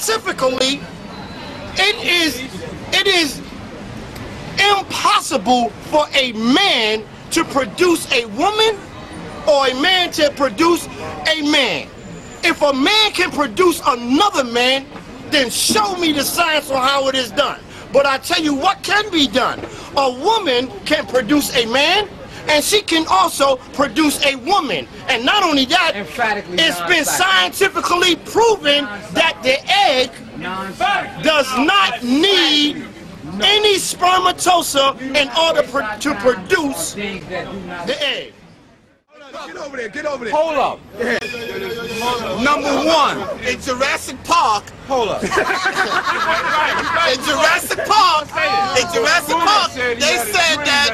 scientifically, it is impossible for a man to produce a woman or a man to produce a man. If a man can produce another man, then show me the science on how it is done. But I tell you what can be done. A woman can produce a man, and she can also produce a woman. And not only that, it's been scientifically proven that the egg does not need any spermatozoa in order to produce the egg. Get over there, get over there. Hold up. Yeah. Number one, in Jurassic Park. Hold up. In Jurassic Park, they said that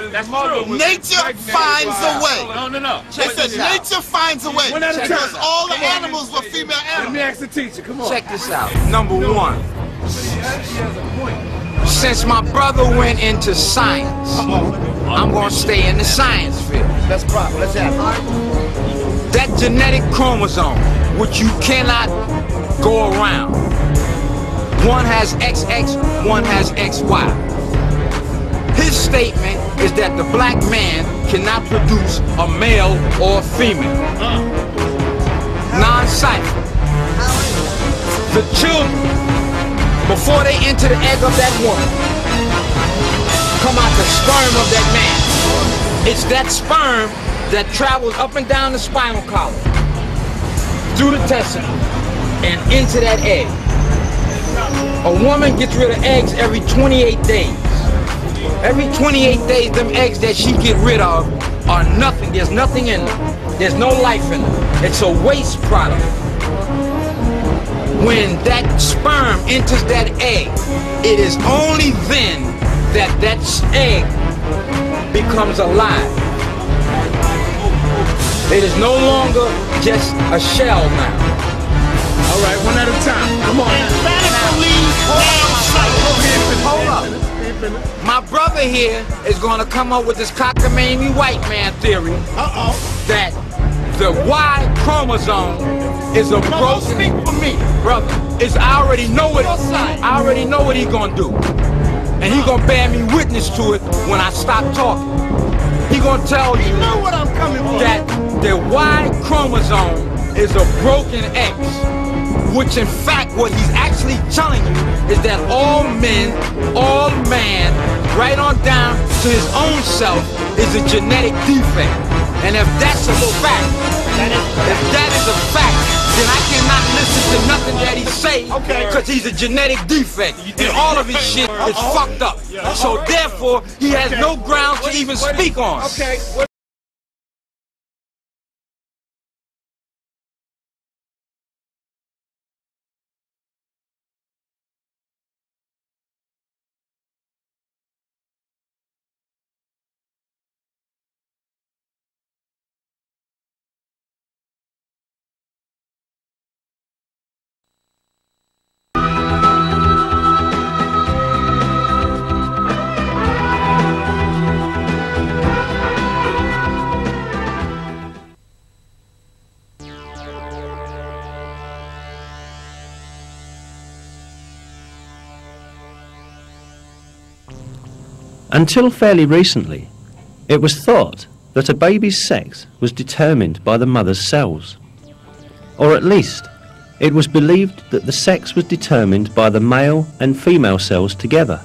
nature finds a way. No. They said nature finds a way. Because all the animals were female animals. Let me ask the teacher, come on. Check this out. Number one, since my brother went into science, I'm going to stay in the science field. That's proper. Let's have it. That genetic chromosome, which you cannot go around. One has XX, one has XY. His statement is that the black man cannot produce a male or a female. Non-cypher. The children, before they enter the egg of that woman, come out the sperm of that man. It's that sperm that travels up and down the spinal column, through the testicle, and into that egg. A woman gets rid of eggs every 28 days. Every 28 days, them eggs that she get rid of are nothing. There's nothing in them. There's no life in them. It's a waste product. When that sperm enters that egg, it is only then that that egg becomes alive. It is no longer just a shell now. All right, one at a time. Come on. Hold up. My brother here is going to come up with this cockamamie white man theory that the Y chromosome is a broken. Speak for me, brother. I already know what he's gonna do, and he's gonna bear me witness to it when I stop talking. He's gonna tell you know what I'm coming for. That the Y chromosome is a broken X, which in fact what he's actually telling you is that all men, all man, right on down to his own self is a genetic defect. And if that's a fact, if that is a fact, then I cannot listen to nothing that he say, because he's a genetic defect, and all of his shit is fucked up. So therefore, he has no grounds to even speak on. Until fairly recently, it was thought that a baby's sex was determined by the mother's cells. Or at least, it was believed that the sex was determined by the male and female cells together.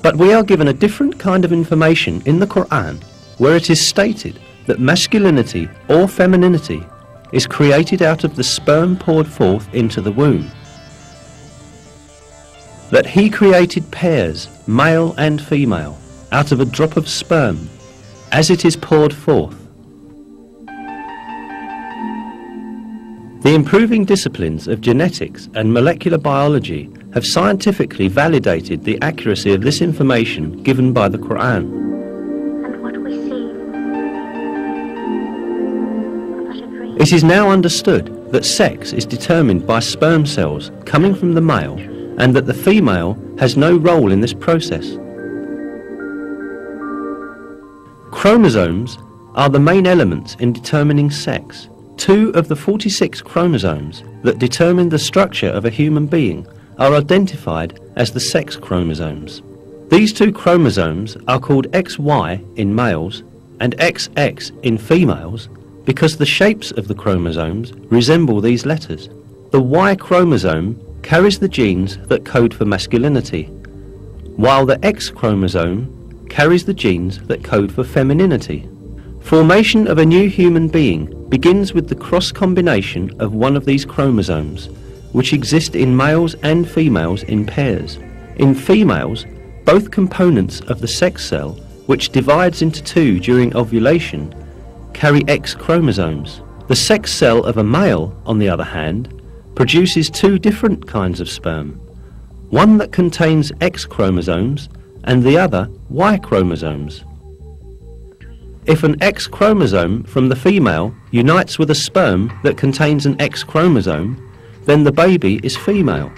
But we are given a different kind of information in the Quran, where it is stated that masculinity or femininity is created out of the sperm poured forth into the womb. That he created pairs, male and female, out of a drop of sperm, as it is poured forth. The improving disciplines of genetics and molecular biology have scientifically validated the accuracy of this information given by the Quran. And what we see. It is now understood that sex is determined by sperm cells coming from the male, and that the female has no role in this process. Chromosomes are the main elements in determining sex, 2 of the 46 chromosomes that determine the structure of a human being are identified as the sex chromosomes. These 2 chromosomes are called XY in males and XX in females because the shapes of the chromosomes resemble these letters. The Y chromosome carries the genes that code for masculinity, while the X chromosome carries the genes that code for femininity. Formation of a new human being begins with the cross combination of one of these chromosomes, which exist in males and females in pairs. In females, both components of the sex cell, which divides into 2 during ovulation, carry X chromosomes. The sex cell of a male, on the other hand, produces 2 different kinds of sperm, one that contains X chromosomes and the other Y chromosomes. If an X chromosome from the female unites with a sperm that contains an X chromosome, then the baby is female.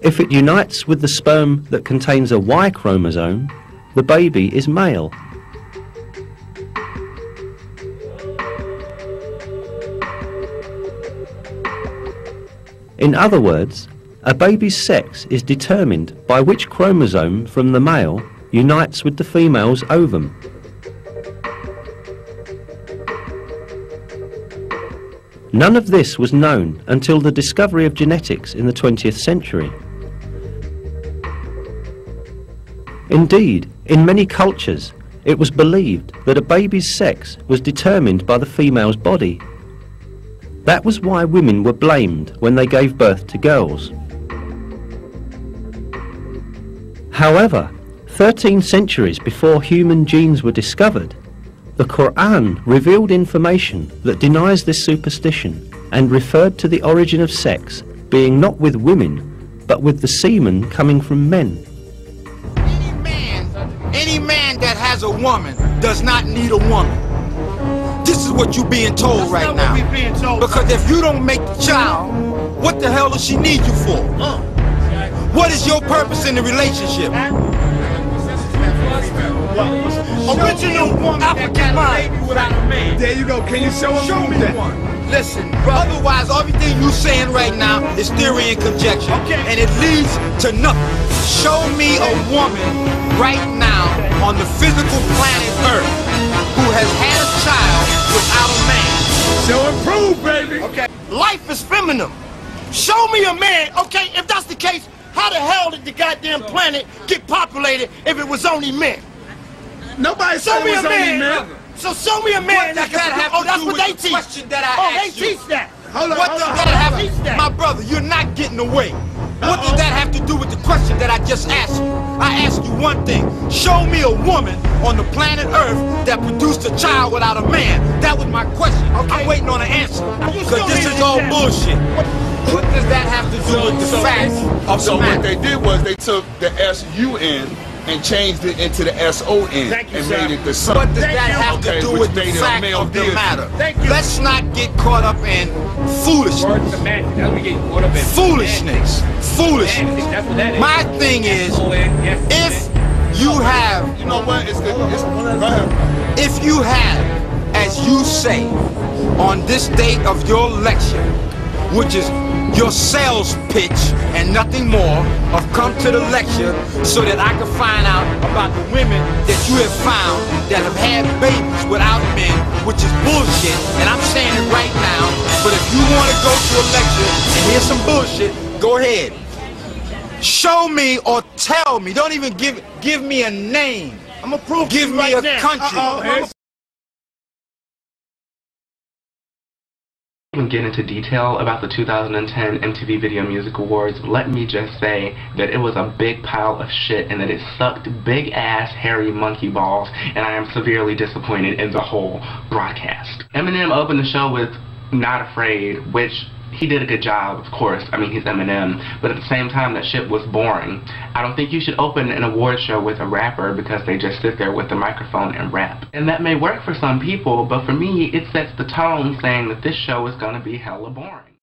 If it unites with the sperm that contains a Y chromosome, the baby is male. In other words, a baby's sex is determined by which chromosome from the male unites with the female's ovum. None of this was known until the discovery of genetics in the 20th century. Indeed, in many cultures, it was believed that a baby's sex was determined by the female's body. That was why women were blamed when they gave birth to girls. However, 13 centuries before human genes were discovered, the Quran revealed information that denies this superstition and referred to the origin of sex being not with women, but with the semen coming from men. Any man that has a woman does not need a woman. This is what you're being told right now. Because if you don't make the child, what the hell does she need you for? What is your purpose in the relationship? Original African mind. There you go. Can you show me that? Listen, otherwise everything you're saying right now is theory and conjecture. And it leads to nothing. Show me a woman right now on the physical planet Earth who has had a child without a man. So improve, baby. Okay. Life is feminine. Show me a man. Okay, if that's the case, how the hell did the goddamn planet get populated if it was only men? Nobody said it was only men. So show me a man that can have to do with the question that I asked you. They teach that. What does that have? My brother, you're not getting away. What does that have to do with the question that I just asked you? I asked you one thing. Show me a woman on the planet Earth that produced a child without a man. That was my question. I'm waiting on an answer. Because this is all bullshit. What does that have to do with the facts of the matter? What they did was they took the S-U-N and changed it into the S-O-N and made it the son. What does that have to do with the fact of the matter? Let's not get caught up in foolishness. Foolishness. Foolishness. My thing is, if you have, You know what? Go ahead. if you have, as you say, on this date of your lecture, which is your sales pitch and nothing more, of come to the lecture so that I can find out about the women that you have found that have had babies without men, which is bullshit, and I'm saying it right now. But if you want to go to a lecture and hear some bullshit, go ahead. Show me or tell me. Don't even give me a name. I'm gonna prove Give you me right a now. country. Even get into detail about the 2010 MTV Video Music Awards, let me just say that it was a big pile of shit and that it sucked big ass hairy monkey balls, and I am severely disappointed in the whole broadcast. Eminem opened the show with Not Afraid, which he did a good job, of course. I mean, he's Eminem, but at the same time, that shit was boring. I don't think you should open an award show with a rapper because they just sit there with the microphone and rap. And that may work for some people, but for me, it sets the tone saying that this show is gonna be hella boring.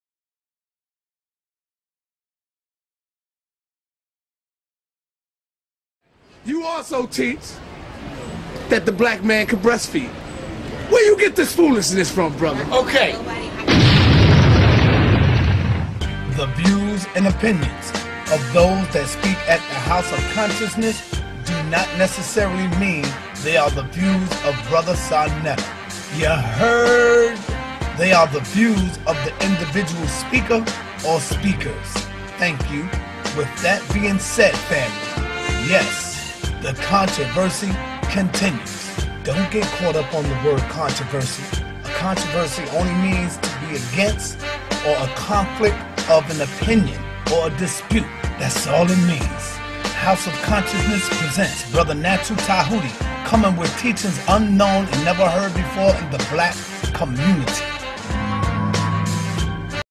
You also teach that the black man can breastfeed. Where you get this foolishness from, brother? Okay. The views and opinions of those that speak at the House of Consciousness do not necessarily mean they are the views of Brother Sarnetta. You heard? They are the views of the individual speaker or speakers. Thank you. With that being said, family, yes, the controversy continues. Don't get caught up on the word controversy. A controversy only means to be against or a conflict of an opinion or a dispute. That's all it means. House of Consciousness presents Brother Natural Tahuti, coming with teachings unknown and never heard before in the black community.